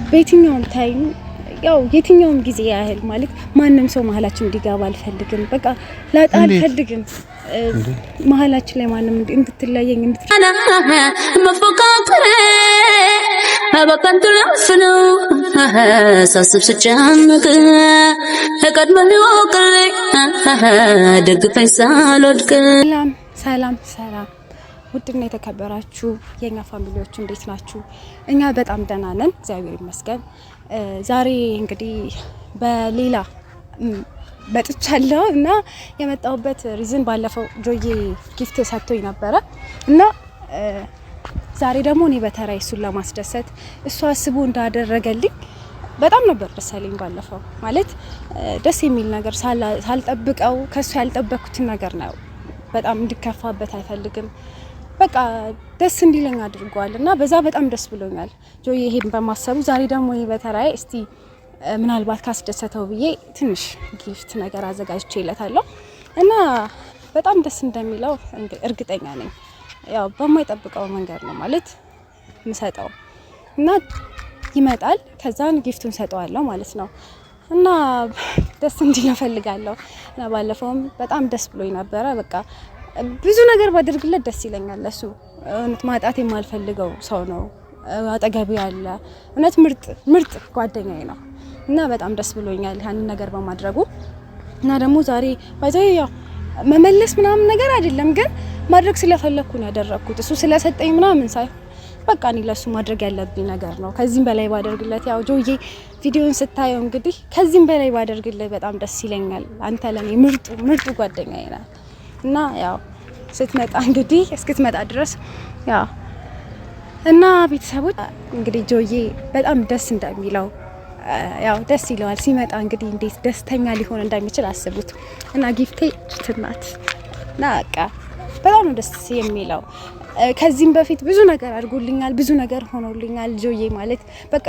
በየትኛውም ታይም ያው የትኛውም ጊዜ ያህል ማለት ማንንም ሰው መሀላችን እንዲገባ አልፈልግም። በቃ ላጣ አልፈልግም። መሀላችን ላይ ማንንም እንድትለየኝ መፎካከር በከንቱ ለፍነው ሳስብ ስጨንቅ ቀድመህ ወቅልኝ ደግፈኝ ሳልወድቅ። ሰላም ውድና የተከበራችሁ የኛ ፋሚሊዎች እንዴት ናችሁ? እኛ በጣም ደህና ነን፣ እግዚአብሔር ይመስገን። ዛሬ እንግዲህ በሌላ መጥቻለሁ እና የመጣሁበት ሪዝን ባለፈው ጆዬ ጊፍት ሰጥቶኝ ነበረ እና ዛሬ ደግሞ እኔ በተራይ እሱን ለማስደሰት እሱ አስቦ እንዳደረገልኝ በጣም ነበር ደስ ያለኝ። ባለፈው ማለት ደስ የሚል ነገር ሳልጠብቀው ከሱ ያልጠበኩትን ነገር ነው። በጣም እንዲከፋበት አይፈልግም። በቃ ደስ እንዲለኝ አድርጓል እና በዛ በጣም ደስ ብሎኛል ጆዬ ይሄን በማሰቡ። ዛሬ ደግሞ እኔ በተራይ እስቲ ምናልባት ካስደሰተው ብዬ ትንሽ ጊፍት ነገር አዘጋጅቼለታለሁ እና በጣም ደስ እንደሚለው እርግጠኛ ነኝ። ያው በማይጠብቀው መንገድ ነው ማለት ምሰጠው እና ይመጣል፣ ከዛን ጊፍቱን ሰጠዋለሁ ማለት ነው እና ደስ እንዲለው ፈልጋለሁ እና ባለፈውም በጣም ደስ ብሎኝ ነበረ። በቃ ብዙ ነገር ባደርግለት ደስ ይለኛል። ለሱ እውነት ማጣት የማልፈልገው ሰው ነው አጠገቤ ያለ እውነት ምርጥ ጓደኛዬ ነው እና በጣም ደስ ብሎኛል ያንን ነገር በማድረጉ እና ደግሞ ዛሬ ባይዘው ያው መመለስ ምናምን ነገር አይደለም፣ ግን ማድረግ ስለፈለኩ ነው ያደረኩት። እሱ ስለሰጠኝ ምናምን ሳይሆን በቃ እኔ ለሱ ማድረግ ያለብኝ ነገር ነው። ከዚህም በላይ ባደርግለት ያው ጆዬ ቪዲዮን ስታየው እንግዲህ ከዚህም በላይ ባደርግለት በጣም ደስ ይለኛል። አንተ ለኔ ምርጡ ጓደኛዬ ነህ እና ያው ስትመጣ እንግዲህ እስክትመጣ ድረስ ያው እና ቤተሰቦች እንግዲህ ጆዬ በጣም ደስ እንደሚለው ያው ደስ ይለዋል ሲመጣ እንግዲህ እንዴት ደስተኛ ሊሆን እንደሚችል አስቡት። እና ጊፍቴ ችትናት እና በቃ በጣም ደስ የሚለው ከዚህም በፊት ብዙ ነገር አድርጎልኛል፣ ብዙ ነገር ሆኖልኛል። ጆዬ ማለት በቃ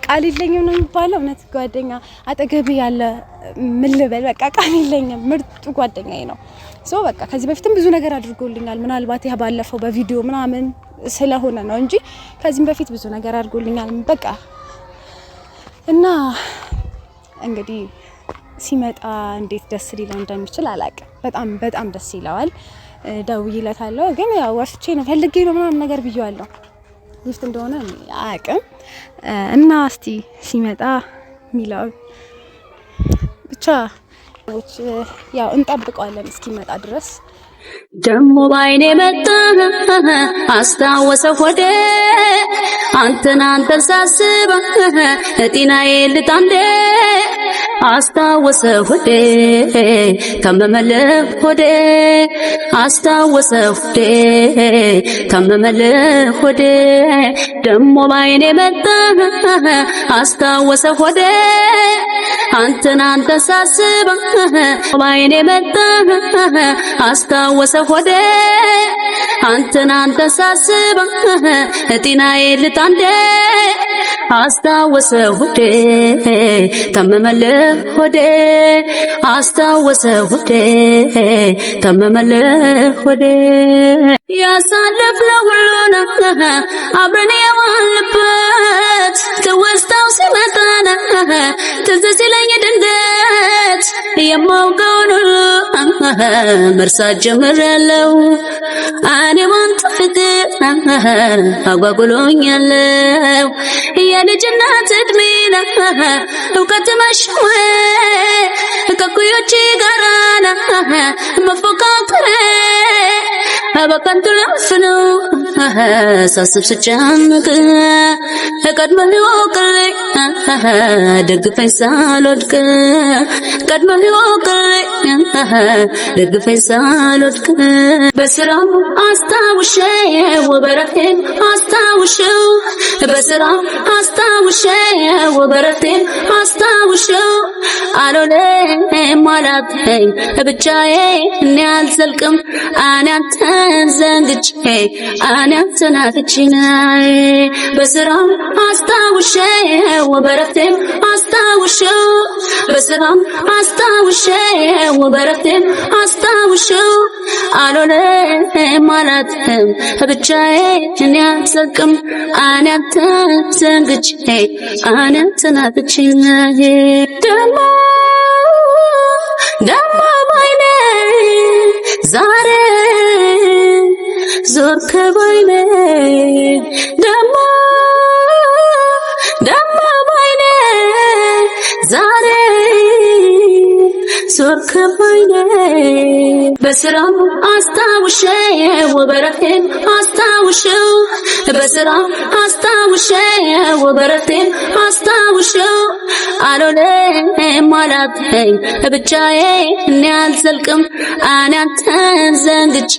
ቃል የለኝም ነው የሚባለው። እውነት ጓደኛ አጠገብ ያለ ምን ልበል፣ በቃ ቃል የለኝም። ምርጡ ጓደኛዬ ነው። ሶ በቃ ከዚህ በፊትም ብዙ ነገር አድርጎልኛል። ምናልባት ያ ባለፈው በቪዲዮ ምናምን ስለሆነ ነው እንጂ ከዚህም በፊት ብዙ ነገር አድርጎልኛል። በቃ እና እንግዲህ ሲመጣ እንዴት ደስ ሊለው እንደሚችል አላውቅም። በጣም ደስ ይለዋል። ደውዬለታለሁ ግን ያው ወስቼ ነው ፈልጌ ነው ምናምን ነገር ብዬዋለሁ። ጊፍት እንደሆነ አያውቅም እና እስቲ ሲመጣ ሚለው ብቻ ያው እንጠብቀዋለን እስኪመጣ ድረስ። ደሞ ባይኔ መጣ አስታወሰው ሆዴ አንተን ሳስብ ጤናዬ ልጣንዴ አስታወሰው ሆዴ ከመመለክ ሆዴ አስታወሰው ሆዴ ከመመለክ ሆዴ ደሞ ባይኔ መጣ አስታወሰው ሆዴ አንተን ሳስብ ባይኔ መጣ አስታወሰው ሆዴ አንተን ሳስብ ጤናዬ ልጣንዴ አስታወሰው ሆዴ ተመመለክ ሆዴ አስታወሰው ሆዴ ተመመለክ ሆዴ ያሳለፍነው ሁሉ አብረን የዋልንበት ትውስታው ሲመጣ ትዝ ሲለኝ ድንገት የማውቀውን ሁሉ መርሳት ጀምሬያለሁ። እኔ ባንተ ፍቅር አጓጉሎኛለሁ። የልጅነት እድሜን እውቀት መሽዌ ከኩዮቼ ጋራ መፎካከር በከንቱ ለፍነው ሳስብ ስጨንቅ ቀድመህ ወቅልኝ ደግፈኝ ሳልወድቅ ቀድመህ ወቅልኝ ደግፈኝ ሳልወድቅ በስራው አስታውሼው በረቴን አስታውሼው በስራው አስታውሼው በረቴን አስታውሼው አልሆነም ማላተኝ ብቻዬ እኔ አልዘልቅም እኔ አንተን ዘንግቼ እኔ አንተን አጥቼ በስራም አስታውሼው በረፍቴም አስታውሼው በስራም አስታውሼው በረፍቴም አስታውሼው አልሆነም ማላተኝ ብቻዬ እኔ አልዘልቅም እኔ አንተን ዘንግቼ እኔ አንተን አጥቼ ደሞ ባይኔ ዛሬ ዞርክ ባይኔ ደሞ ባይኔ ዛሬ ዞርክ ባይኔ በስራም አስታውሼው በረፍቴም አስታውሼው በስራም አስታውሼው በረፍቴም አስታውሼው አልሆነም ማላተኝ ብቻዬ እኔ አልዘልቅም እኔ አንተን ዘንግቼ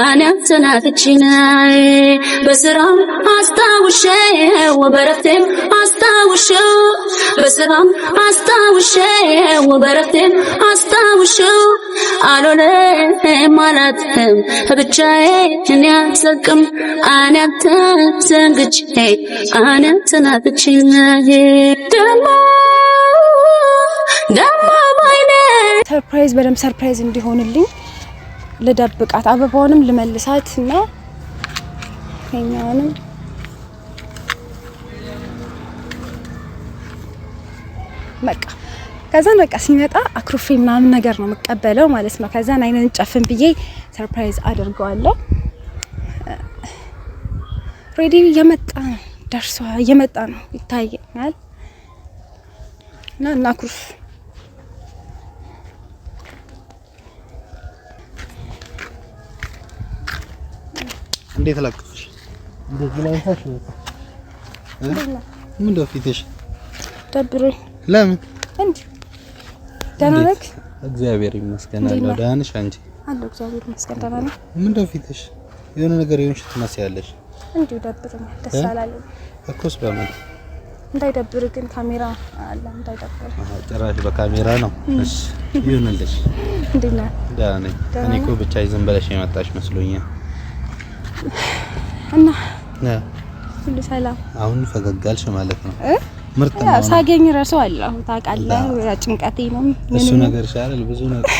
እኔ አንተን አጥቼ በስራም አስታውሼው በረፍቴም አስታውሼው በስራም አስታውሼው በረፍቴም አስታውሼው አልሆነም ማላተኝ ብቻዬ እኔ አልዘልቅም እኔ አንተን ዘንግቼ እኔ አንተን አጥቼ ደሞ ባይኔ ሰርፕራይዝ በደንብ ሰርፕራይዝ እንዲሆንልኝ ልደብቃት አበባውንም ልመልሳትና ከኛውንም በቃ ከዛን በቃ ሲመጣ አክሩፌ ምናምን ነገር ነው መቀበለው ማለት ነው። ከዛን አይነን ጨፍን ብዬ ሰርፕራይዝ አድርገዋለሁ። ሬዲ እየመጣ ነው ደርሷ እየመጣ ነው ይታየኛል። እና አክሩፍ እንዴት ላቅፍሽ? እንደዚህ ላይ ታሽ ምን ደፊትሽ? ደብሮኝ። ለምን? እንዴ ደህና ነህ? እግዚአብሔር ይመስገን አለሁ። ደህና ነሽ አንቺ? አለሁ እግዚአብሔር ይመስገን ደህና ነኝ። ምን ደፊትሽ? የሆነ ነገር ይሆንሽ ትመስያለሽ። እንዴ ደብሮኛል። ደስ አላለኝ እኮስ በምን እንዳይደብር ግን ካሜራ አለ እንዳይደብር። ጭራሽ በካሜራ ነው። እሺ ይሁንልሽ። እንዴት ነህ? ደህና ነኝ። እኔ እኮ ብቻ ዝም ብለሽ የመጣሽ መስሎኛል። እና ሁሉ ሰላም? አሁን ፈገጋልሽ ማለት ነው። ምርጥ ነው። ሳገኝ ራሱ አለሁ ታውቃለህ። ጭንቀቴ ነው እሱ ነገር ይሻላል ብዙ ነገር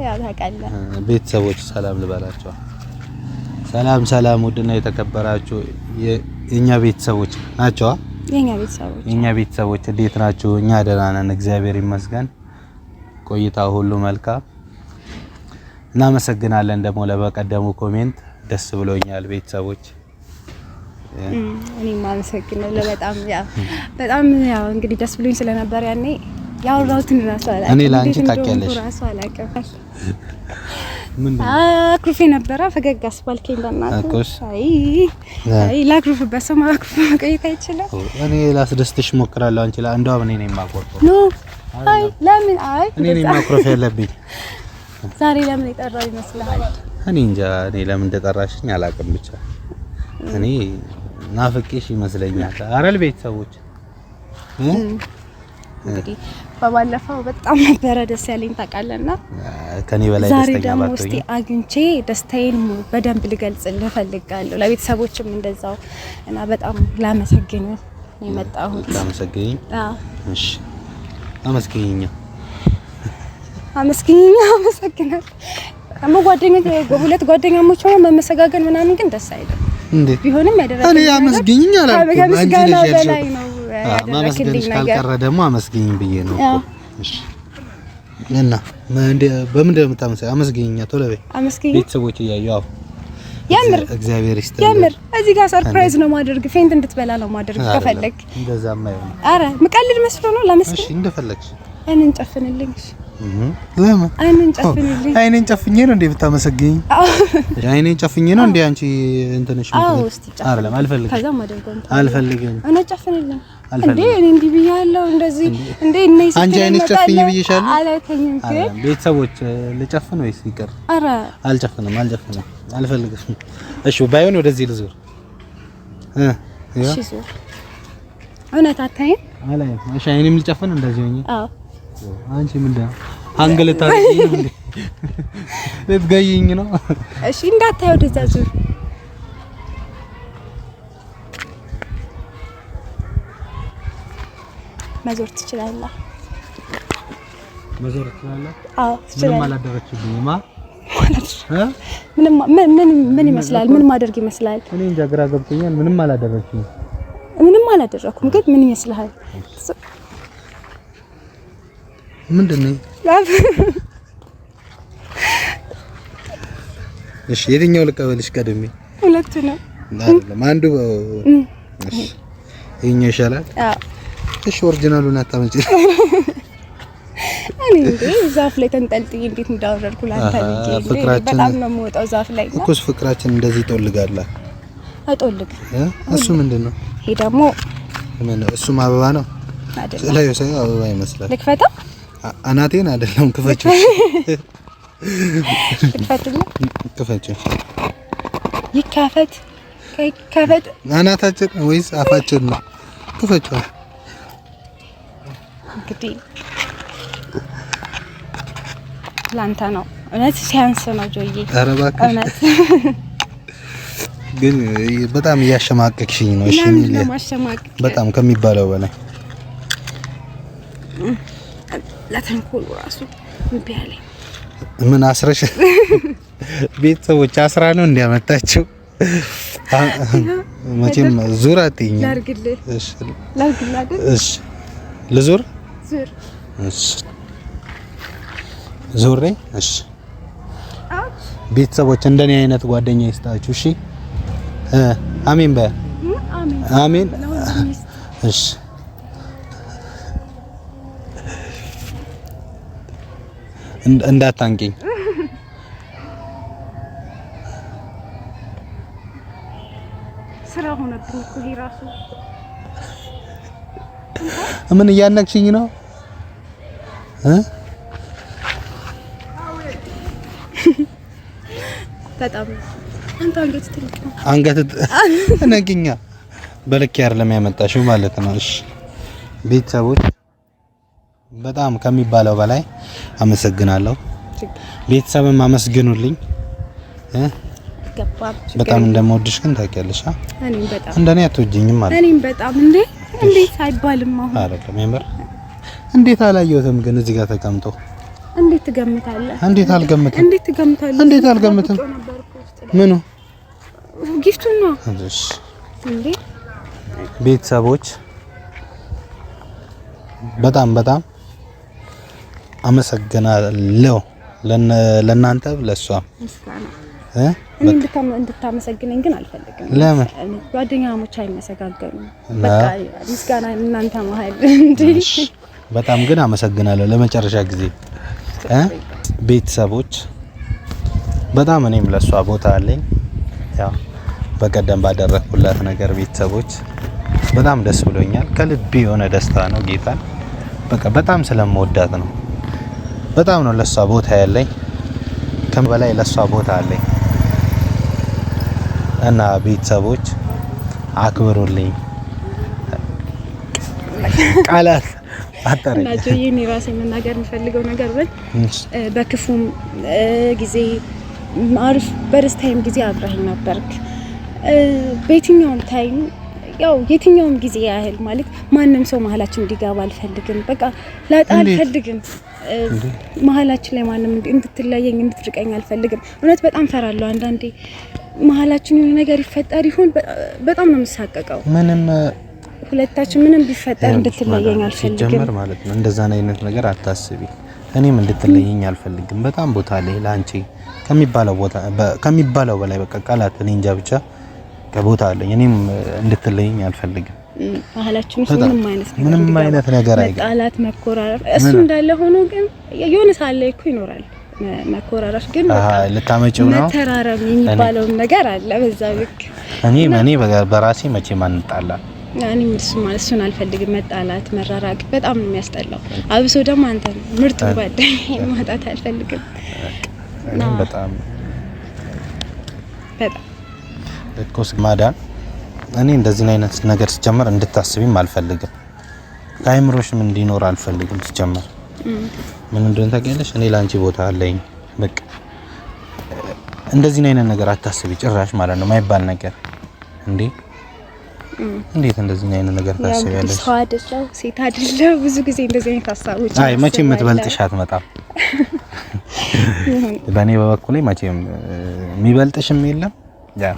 ያው ታውቃለህ። ቤተሰቦች ሰላም ልበላቸው። ሰላም ውድና የተከበራችሁ የኛ ቤተሰቦች ናቸው። የኛ ቤተሰቦች እንዴት ናችሁ? እኛ ደህና ነን እግዚአብሔር ይመስገን። ቆይታ ሁሉ መልካም። እናመሰግናለን ደግሞ ለበቀደሙ ኮሜንት ደስ ብሎኛል ቤተሰቦች። እኔም አመሰግናለሁ በጣም ያው እንግዲህ ደስ ብሎኝ ስለነበር ያኔ ያው ራውትን ራሱ አላውቅም። እኔ ላንቺ ታውቂያለሽ ራሱ አላውቅም። ምን አክሩፌ ነበረ ፈገግ አስባልከኝ በእናትህ። አይ ላክሩፍበት ሰው ማክሩፍ መቆየት አይችልም። እኔ ላስደስትሽ ሞክራለሁ። አንቺ እንደውም እኔ ነኝ የማቆርጠው። ኖ አይ ለምን እኔ ነኝ ማክሮፍ ያለብኝ። ዛሬ ለምን የጠራው ይመስልሃል? እኔ እንጃ። እኔ ለምን እንደጠራሽኝ አላውቅም። ብቻ እኔ ናፍቄሽ ይመስለኛል። አረል ቤተሰቦች እንግዲህ በባለፈው በጣም ነበረ ደስ ያለኝ ታውቃለና ከኔ በላይ ዛሬ ደስተኛ ደግሞ ባትሆኚ እስቲ አግኝቼ ደስታዬን በደንብ ልገልጽልህ እፈልጋለሁ። ለቤተሰቦችም እንደዛው እና በጣም ላመሰግን ነው የመጣሁት። ላመሰግኝ? አዎ እሺ አመስግኝኛ። አመሰግናለሁ። ሁለት ጓደኛሞች ሆነው መመሰጋገን ምናምን ግን ደስ አይልም። እንዴ ቢሆንም ያደረገኝ እኔ አመስግኝ አላልኩም። አንቺ ነሽ ያልሽው። ማመስገንሽ ካልቀረ ደግሞ አመስግኝ ብዬ ነው እኮ። እሺ እና በምን እንደምታመሰግኝ አመስግኝኛ። ቶሎ በይ። ቤተሰቦች እያዩ አዎ ያምር እግዚአብሔር ይስጥልኝ። ያምር እዚህ ጋር ሰርፕራይዝ ነው ማድረግ። ፌንት እንድትበላ ነው ማድረግ ከፈለክ። እንደዛማ ይሆን። አረ ምቀልድ መስሎ ነው ለመስሎኝ። እሺ እንደፈለግሽ። አይንን ጨፍንልኝ። እሺ ለምን አይንን ጨፍንልኝ? አይኔን ጨፍኜ ነው እንዴ ብታመሰግኝ? አይኔን ጨፍኜ ነው እንዴ አንቺ እንትንሽ ምትል? አይደለም አልፈልግም። ከዛ ማደርገው አልፈልግም። እኔ ጨፍንልኝ እንዴ እኔ እንዲህ ብያለሁ እንደዚህ እንዴ እነይ ሲል አንቺ አይኔን ጨፍኝ ብዬሻለሁ። አላተኝም ግን ቤተሰቦች ልጨፍን ወይስ ይቀር? አረ አልጨፍንም አልፈልግም። እሺ ባይሆን ወደዚህ ልዙር። እሺ ዙር። እውነት አታይም? አላይም። እሺ አይኔም ልጨፍን እንደዚህ ሆኜ? አዎ አንቺ ምንድን ነው አንገለታኝ ነው እንዴ? ልትገይኝ ነው? እሺ እንዳታየው ወደዛ ዙር። መዞር ትችላለህ። መዞር ትችላለህ? አዎ ትችላለህ። ምንም አላደረችብኝማ። ምን ይመስላል? ምን ማድረግ ይመስላል? እኔ እንጃ ግራ ገብቶኛል። ምንም አላደረችኝም። ምንም አላደረኩም፣ ግን ምን ይመስልሃል? ምንድነው? እሺ የትኛው ልቀበልሽ ቀድሜ? ሁለቱ ነው አይደለም አንዱ። እሺ ይሄኛው ይሻላል። አዎ እሺ ኦሪጂናሉን አታመጪ። እኔ እንዴ ዛፍ ላይ ተንጠልጥዬ እንዴት እንዳወረድኩ ላንተ ልጅ በጣም ነው የምወጣው ዛፍ ላይ ነው። እኮስ ፍቅራችን እንደዚህ ይጦልጋላ? አይጦልግ። እሱ ምንድነው? ይሄ ደግሞ እሱም አበባ ነው አይደለም? ላይ ሰው አበባ ይመስላል። ልክፈተው? አናቴን አይደለም ክፈችው። ልክፈትልህ? ክፈችው። ይከፈት ከፈት። አናታችን ወይስ አፋችን ነው? ክፈችው። እንግዲህ ላንተ ነው እውነት ሲያንስ ነው ጆዬ። ኧረ እባክሽ እውነት ግን በጣም እያሸማቀቅሽኝ ነው። እሺ በጣም ከሚባለው በላይ ለተንኮሉ ራሱ እምቢ አለኝ። ምን አስረሽ? ቤተሰቦች አስራ ነው እንዲያመጣችው። መቼም ዙር አትይኝ። ላርግልህ? እሺ ላርግልህ? እሺ ልዙር? ዙር። እሺ ዙሬ። እሺ ቤተሰቦች እንደኔ አይነት ጓደኛ ይስጣችሁ። እሺ አሜን በ አሜን። እሺ እንዳታንቂኝ። ስራ ሆነብኝ እኮ ይሄ ራሱ። ምን እያነቅሽኝ ነው? በጣም አንተ አንገት ትልቅ ነው። አንገት ነግኛ በልክ አይደለም ያመጣሽው ማለት ነው። እሺ ቤተሰቦች በጣም ከሚባለው በላይ አመሰግናለሁ። ቤተሰብም አመስግኑልኝ። በጣም እንደምወድሽ ግን ታውቂያለሽ። እኔም በጣም እንደኔ አትወጂኝም ማለት እኔም በጣም እንዴት አይባልም። አሁን አይደለም የምር እንዴት አላየሁትም ግን እዚህ ጋር ተቀምጦ እንዴት ትገምታለህ? እንዴት አልገምትም? እንዴት ትገምታለህ? እንዴት አልገምትም? ምኑ ጊፍቱ ነው? እሺ እንዴ ቤተሰቦች በጣም አመሰግናለሁ ለእናንተ ለሷ ምስጋና እንድታመሰግነኝ ግን አልፈልግም። ለምን? ጓደኛሞች አይመሰጋገኑም። በቃ ምስጋና እናንተ መሀል እንዴ። በጣም ግን አመሰግናለሁ ለመጨረሻ ጊዜ ቤተሰቦች በጣም እኔም ለሷ ቦታ አለኝ። ያው በቀደም ባደረኩላት ነገር ቤተሰቦች በጣም ደስ ብሎኛል። ከልቤ የሆነ ደስታ ነው። ጌታ በቃ በጣም ስለምወዳት ነው። በጣም ነው ለሷ ቦታ ያለኝ። ከበላይ ለሷ ቦታ አለኝ እና ቤተሰቦች አክብሩልኝ። ቃላት አጠረኝ እና ጆዬ እኔ ራሴ መናገር የምፈልገው ነገር በክፉም ጊዜ አሪፍ በደስታዬም ጊዜ አብረኸኝ ነበርክ። በየትኛውም ታይም ያው የትኛውም ጊዜ ያህል ማለት ማንም ሰው መሀላችን እንዲገባ አልፈልግም። በቃ ላጣ አልፈልግም። መሀላችን ላይ ማንም እንድትለየኝ እንድትርቀኝ አልፈልግም። እውነት በጣም ፈራለሁ። አንዳንዴ መሀላችን የሆነ ነገር ይፈጠር ይሆን በጣም ነው የምሳቀቀው። ምንም ሁለታችን ምንም ቢፈጠር እንድትለየኝ አልፈልግም። ሲጀመር ማለት ነው እንደዛ አይነት ነገር አታስቢ። እኔም እንድትለየኝ አልፈልግም። በጣም ቦታ ላይ ላንቺ ከሚባለው በላይ በቃ ቃላት እኔ እንጃ ብቻ ከቦታ አለኝ። እኔም እንድትለየኝ አልፈልግም። ባህላችን ውስጥ ምንም አይነት ነገር አይገባም። ቃላት መኮራረፍ እሱ እንዳለ ሆኖ ግን የሆነ ሳለ እኮ ይኖራል መኮራረፍ። ግን በቃ ልታመጪው ነው መተራረም የሚባለው ነገር አለ በዛ ልክ። እኔ በራሴ መቼ ማንጣላ እኔም እሱን አልፈልግም። መጣላት መራራቅ በጣም ነው የሚያስጠላው። አብሶ ደግሞ አንተ ምርጥ ጓደኛዬ ማጣት አልፈልግም። እኔም በጣም እኮስ ማዳን እኔ እንደዚህ አይነት ነገር ሲጀመር እንድታስቢም አልፈልግም። ከአይምሮሽም እንዲኖር አልፈልግም ሲጀመር። ምን እንደሆነ ታውቂያለሽ? እኔ ላንቺ ቦታ አለኝ። በቃ እንደዚህ አይነት ነገር አታስቢ ጭራሽ ማለት ነው። ማይባል ነገር እንዴ! እንዴት እንደዚህ አይነት ነገር ታስቢያለሽ? ሰው አይደለም ሴት አይደለም። ብዙ ጊዜ እንደዚህ አይነት ሀሳቦች አይ መቼም የምትበልጥሽ አትመጣም። በእኔ በበኩሌ መቼም የሚበልጥሽም የለም ያ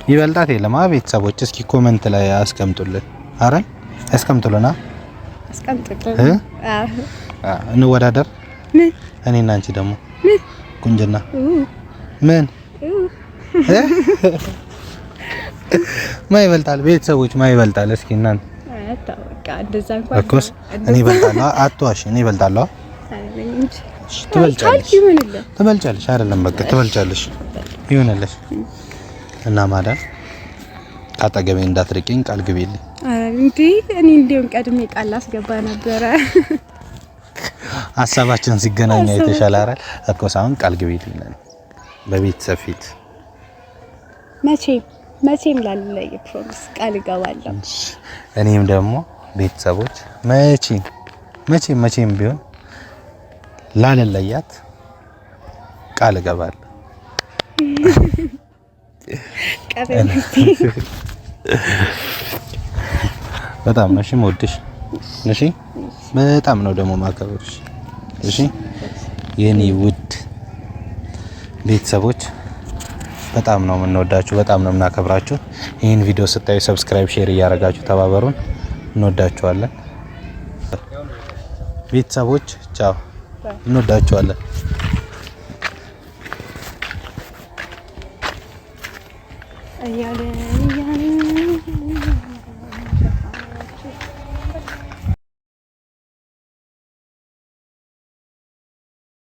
ይበልጣት የለም። ቤተሰቦች እስኪ ኮሜንት ላይ አስቀምጡልን። አረ አስቀምጡልና አስቀምጡልን። እንወዳደር። ምን እኔና አንቺ ደግሞ ምን ቁንጅና ምን ማይበልጣል? ቤተሰቦች ማይበልጣል? እስኪ እናንተ አታውቃ እንደዛ እንኳን እኮስ እኔ እበልጣለሁ። አትዋሽ። እኔ እበልጣለሁ። ትበልጫለሽ አይደለም? በቃ ትበልጫለሽ። ይሁንልሽ እና ማዳም አጠገቤ እንዳትርቂኝ ቃል ግቢልኝ። እንዴ እኔ እንደውም ቀድሜ ቃል አስገባ ነበረ። ሀሳባችን ሲገናኝ አይተሻል አይደል? እኮ ሳይሆን ቃል ግቢልኝ በቤተሰብ ፊት። መቼም ላልለይ ፕሮሚስ ቃል እገባለሁ። እኔም ደግሞ ቤተሰቦች መቼም ቢሆን ላለለያት ቃል እገባለሁ። በጣም ነው የምወድሽ። እሺ በጣም ነው ደግሞ ማከብርሽ። እሺ የኔ ውድ ቤተሰቦች በጣም ነው የምንወዳችሁ፣ በጣም ነው የምናከብራችሁ። ይህን ቪዲዮ ስታዩ ሰብስክራይብ፣ ሼር እያደረጋችሁ ተባበሩን። እንወዳችኋለን ቤተሰቦች። ቻው፣ እንወዳችኋለን። እያለ